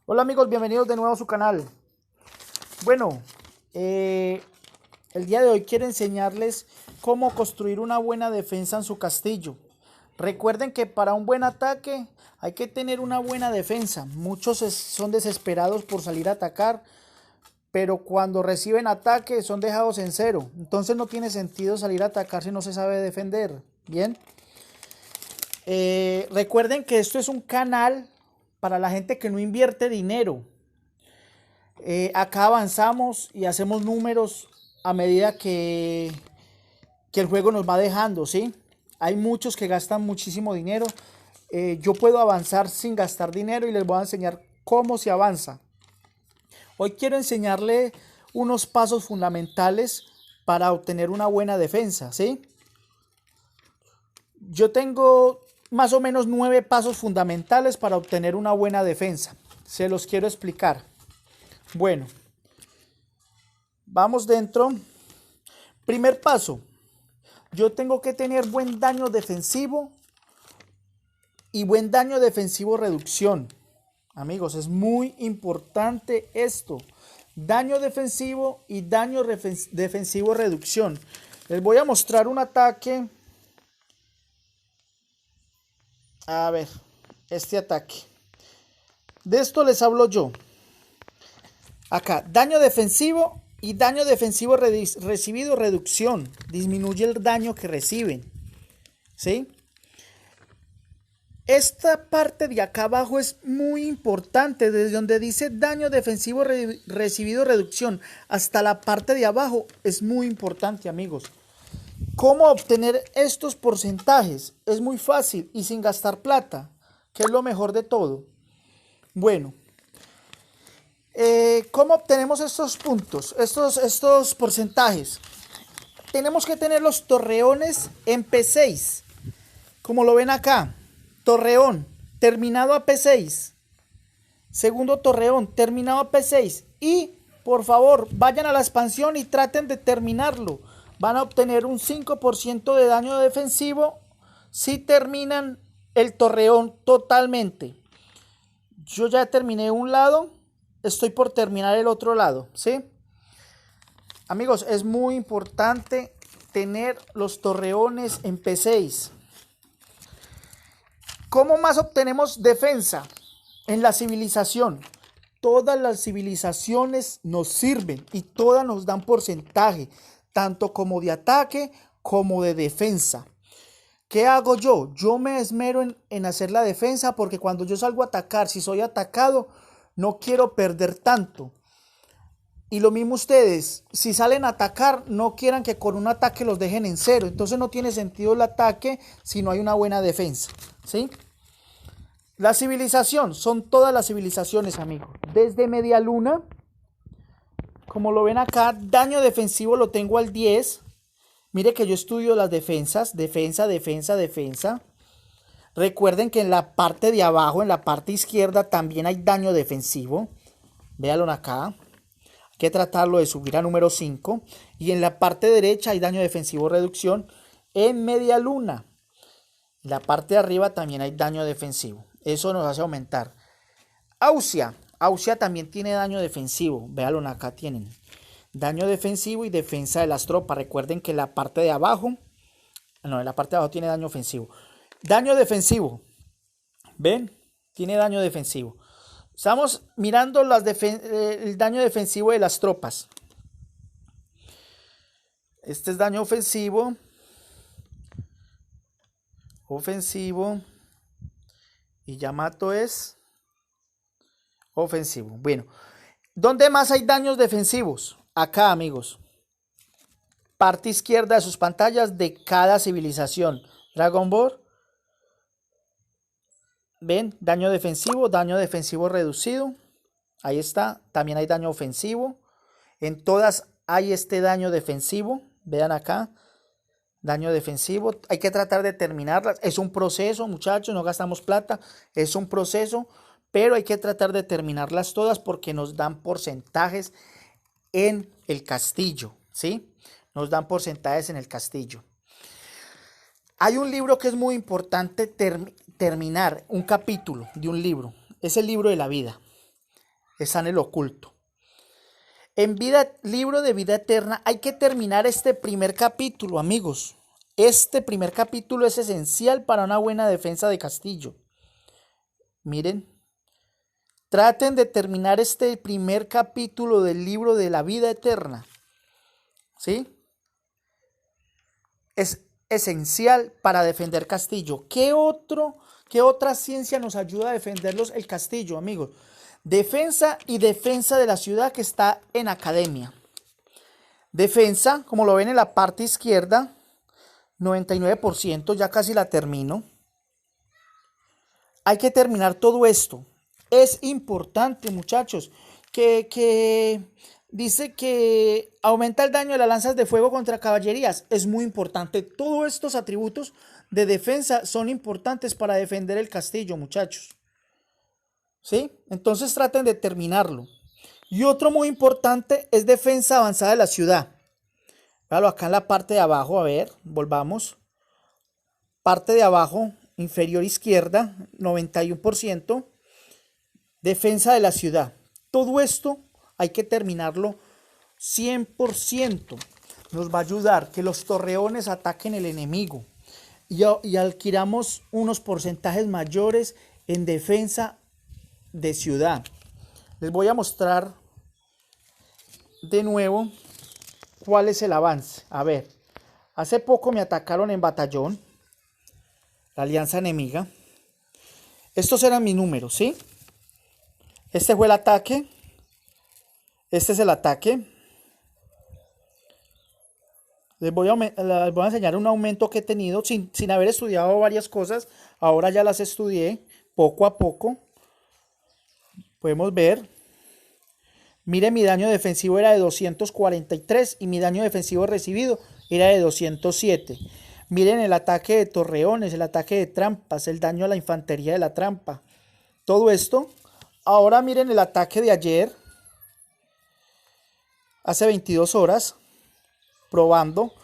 Hola amigos, bienvenidos de nuevo a su canal. Bueno, el día de hoy quiero enseñarles cómo construir una buena defensa en su castillo. Recuerden que para un buen ataque hay que tener una buena defensa. Muchos son desesperados por salir a atacar, pero cuando reciben ataque son dejados en cero. Entonces no tiene sentido salir a atacar si no se sabe defender. Bien. Recuerden que esto es un canal para la gente que no invierte dinero. Acá avanzamos y hacemos números a medida que el juego nos va dejando, ¿sí? Hay muchos que gastan muchísimo dinero. Yo puedo avanzar sin gastar dinero y les voy a enseñar cómo se avanza. Hoy quiero enseñarle unos pasos fundamentales para obtener una buena defensa, ¿sí? Yo tengo más o menos 9 pasos fundamentales para obtener una buena defensa. Se los quiero explicar. Bueno, vamos dentro. Primer paso, yo tengo que tener buen daño defensivo y buen daño defensivo reducción. Amigos, es muy importante esto. Daño defensivo y daño defensivo reducción. Les voy a mostrar un ataque. A ver, este ataque. De esto les hablo yo. Acá, daño defensivo y daño defensivo recibido, reducción. Disminuye el daño que reciben. ¿Sí? Esta parte de acá abajo es muy importante. Desde donde dice daño defensivo recibido, reducción, hasta la parte de abajo es muy importante, amigos. ¿Cómo obtener estos porcentajes? Es muy fácil y sin gastar plata, que es lo mejor de todo. Bueno. ¿Cómo obtenemos estos puntos, estos porcentajes? Tenemos que tener los torreones en P6, como lo ven acá. Torreón terminado a P6, segundo torreón terminado a P6, y por favor vayan a la expansión y traten de terminarlo. Van a obtener un 5% de daño defensivo si terminan el torreón totalmente. Yo ya terminé un lado. Estoy por terminar el otro lado, ¿sí? Amigos, es muy importante tener los torreones en P6. ¿Cómo más obtenemos defensa? En la civilización. Todas las civilizaciones nos sirven y todas nos dan porcentaje, tanto como de ataque como de defensa. ¿Qué hago yo? Yo me esmero en hacer la defensa, porque cuando yo salgo a atacar, si soy atacado, no quiero perder tanto. Y lo mismo ustedes, si salen a atacar, no quieran que con un ataque los dejen en cero. Entonces no tiene sentido el ataque si no hay una buena defensa, ¿sí? La civilización, son todas las civilizaciones, amigos. Desde media luna, como lo ven acá, daño defensivo lo tengo al 10. Mire que yo estudio las defensas, defensa, defensa, defensa. Recuerden que en la parte de abajo, en la parte izquierda, también hay daño defensivo. Véanlo acá. Hay que tratarlo de subir a número 5. Y en la parte derecha hay daño defensivo reducción en media luna. En la parte de arriba también hay daño defensivo. Eso nos hace aumentar. Ausia. Ausia también tiene daño defensivo. Véanlo acá, tienen daño defensivo y defensa de las tropas. Recuerden que la parte de abajo, en la parte de abajo tiene daño ofensivo. Daño defensivo. ¿Ven? Tiene daño defensivo. Estamos mirando el daño defensivo de las tropas. Este es daño ofensivo. Ofensivo. Y Yamato es ofensivo. Bueno. ¿Dónde más hay daños defensivos? Acá, amigos. Parte izquierda de sus pantallas de cada civilización. Dragon Ball. ¿Ven? Daño defensivo reducido. Ahí está. También hay daño ofensivo. En todas hay este daño defensivo. Vean acá. Daño defensivo. Hay que tratar de terminarlas. Es un proceso, muchachos. No gastamos plata. Es un proceso. Pero hay que tratar de terminarlas todas porque nos dan porcentajes en el castillo. ¿Sí? Nos dan porcentajes en el castillo. Hay un libro que es muy importante terminar, un capítulo de un libro. es el libro de la vida. Está en el oculto. Libro de vida eterna, hay que terminar este primer capítulo, amigos. Este primer capítulo es esencial para una buena defensa de castillo. Miren, traten de terminar este primer capítulo del libro de la vida eterna. ¿Sí? Es esencial para defender castillo. ¿Qué otra ciencia nos ayuda a defenderlos el castillo, amigos? Defensa y defensa de la ciudad, que está en academia. Defensa, como lo ven en la parte izquierda, 99%, ya casi la termino. Hay que terminar todo esto. Es importante, muchachos, que dice que aumenta el daño de las lanzas de fuego contra caballerías. Es muy importante. Todos estos atributos de defensa son importantes para defender el castillo, muchachos. ¿Sí? Entonces traten de terminarlo. Y otro muy importante es defensa avanzada de la ciudad. Véalo acá en la parte de abajo, a ver, volvamos. Parte de abajo, inferior izquierda, 91%. Defensa de la ciudad. Todo esto hay que terminarlo 100%. Nos va a ayudar que los torreones ataquen el enemigo y adquiramos unos porcentajes mayores en defensa de ciudad. Les voy a mostrar de nuevo cuál es el avance. A ver, hace poco me atacaron en batallón, la alianza enemiga. Estos eran mis números, ¿sí? Este fue el ataque. Este es el ataque. Les voy a enseñar un aumento que he tenido sin haber estudiado varias cosas. Ahora ya las estudié poco a poco. Podemos ver. Miren, mi daño defensivo era de 243 y mi daño defensivo recibido era de 207. Miren el ataque de torreones, el ataque de trampas, el daño a la infantería de la trampa. Todo esto. Ahora miren el ataque de ayer. Hace 22 horas. Probando.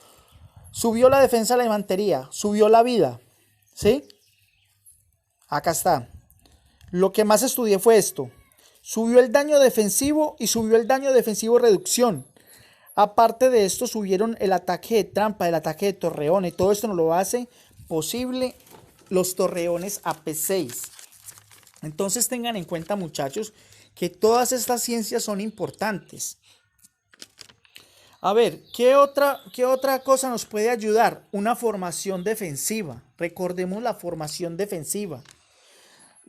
Subió la defensa de la infantería. Subió la vida. ¿Sí? Acá está. Lo que más estudié fue esto. Subió el daño defensivo y subió el daño defensivo reducción. Aparte de esto, subieron el ataque de trampa, el ataque de torreones. Todo esto nos lo hace posible los torreones AP6. Entonces tengan en cuenta, muchachos, que todas estas ciencias son importantes. A ver, ¿qué otra cosa nos puede ayudar? Una formación defensiva. Recordemos la formación defensiva.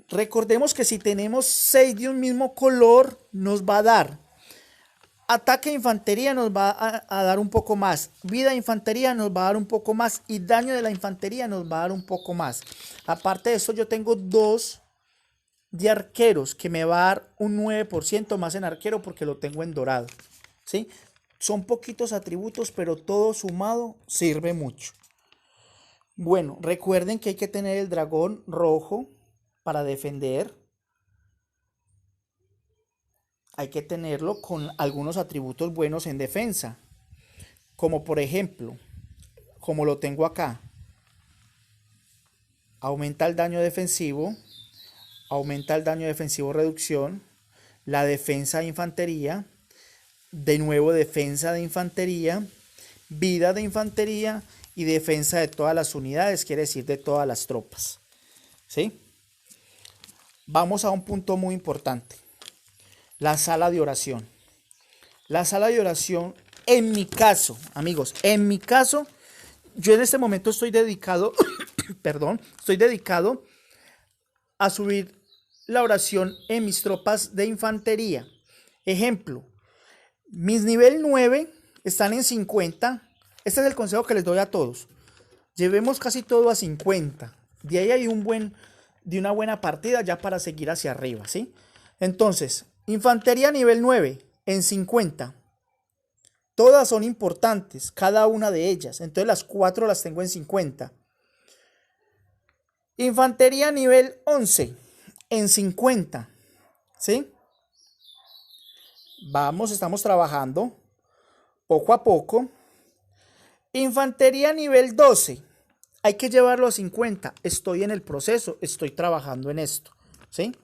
Recordemos que si tenemos 6 de un mismo color, nos va a dar ataque de infantería, nos va a dar un poco más. Vida de infantería nos va a dar un poco más. Y daño de la infantería nos va a dar un poco más. Aparte de eso, yo tengo 2 de arqueros, que me va a dar un 9% más en arquero porque lo tengo en dorado. ¿Sí? Son poquitos atributos, pero todo sumado sirve mucho. Bueno, recuerden que hay que tener el dragón rojo para defender. Hay que tenerlo con algunos atributos buenos en defensa. Como por ejemplo, como lo tengo acá. Aumenta el daño defensivo. Aumenta el daño defensivo reducción. La defensa de infantería. De nuevo defensa de infantería. Vida de infantería. Y defensa de todas las unidades. Quiere decir de todas las tropas. ¿Sí? Vamos a un punto muy importante. La sala de oración. La sala de oración, en mi caso, amigos, en mi caso, yo en este momento estoy dedicado, estoy dedicado a subir la oración en mis tropas de infantería. Ejemplo, mis nivel 9 están en 50. Este es el consejo que les doy a todos. Llevemos casi todo a 50. De ahí hay de una buena partida ya para seguir hacia arriba, ¿sí? Entonces, infantería nivel 9 en 50. Todas son importantes, cada una de ellas. Entonces las 4 las tengo en 50. Infantería nivel 11 en 50. ¿Sí? Vamos, estamos trabajando poco a poco. Infantería nivel 12. Hay que llevarlo a 50. Estoy en el proceso, estoy trabajando en esto. ¿Sí?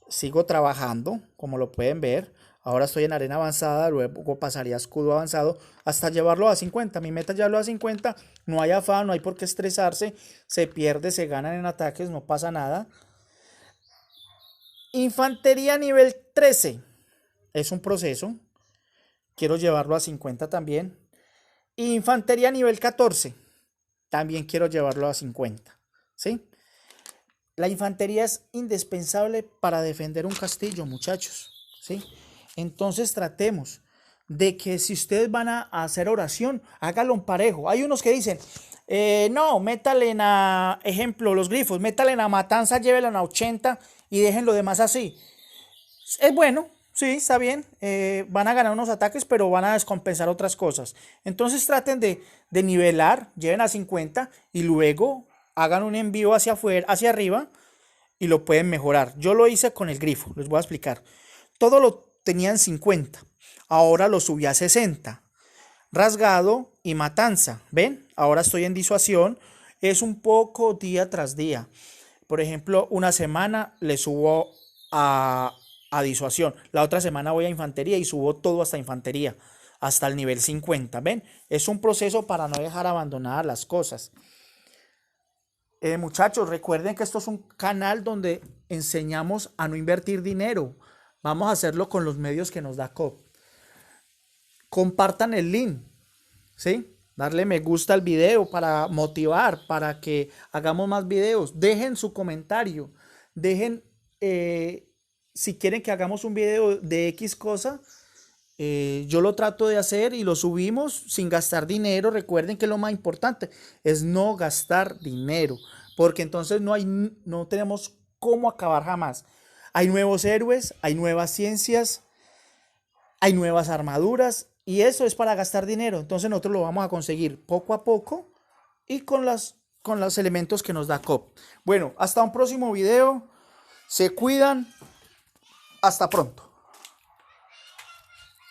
sigo trabajando, como lo pueden ver. Ahora estoy en arena avanzada, luego pasaría a escudo avanzado hasta llevarlo a 50. Mi meta es llevarlo a 50. No hay afán, no hay por qué estresarse. Se pierde, se ganan en ataques, no pasa nada. Infantería nivel 13. Es un proceso. Quiero llevarlo a 50 también. Infantería nivel 14. También quiero llevarlo a 50. ¿Sí? La infantería es indispensable para defender un castillo, muchachos. ¿Sí? Entonces tratemos de que si ustedes van a hacer oración, háganlo en parejo. Hay unos que dicen, no, métale a, ejemplo, los grifos, métale a matanza, llévelo a 80 y dejen lo demás así. Es bueno, sí, está bien. Van a ganar unos ataques, pero van a descompensar otras cosas. Entonces traten de nivelar, lleven a 50 y luego hagan un envío hacia afuera, hacia arriba y lo pueden mejorar. Yo lo hice con el grifo, les voy a explicar. Todo lo tenía en 50, ahora lo subí a 60. Rasgado y matanza, ¿ven? Ahora estoy en disuasión. Es un poco día tras día. Por ejemplo, una semana le subo a disuasión. La otra semana voy a infantería y subo todo hasta infantería, hasta el nivel 50. ¿Ven? Es un proceso para no dejar abandonadas las cosas. Muchachos, recuerden que esto es un canal donde enseñamos a no invertir dinero. Vamos a hacerlo con los medios que nos da COP. Compartan el link, ¿sí? Darle me gusta al video para motivar, para que hagamos más videos. Dejen su comentario. Dejen, si quieren que hagamos un video de X cosa, yo lo trato de hacer y lo subimos sin gastar dinero. Recuerden que lo más importante es no gastar dinero, porque entonces no tenemos cómo acabar jamás. Hay nuevos héroes, hay nuevas ciencias, hay nuevas armaduras y eso es para gastar dinero. Entonces nosotros lo vamos a conseguir poco a poco y con los elementos que nos da COP. Bueno, hasta un próximo video. Se cuidan. Hasta pronto.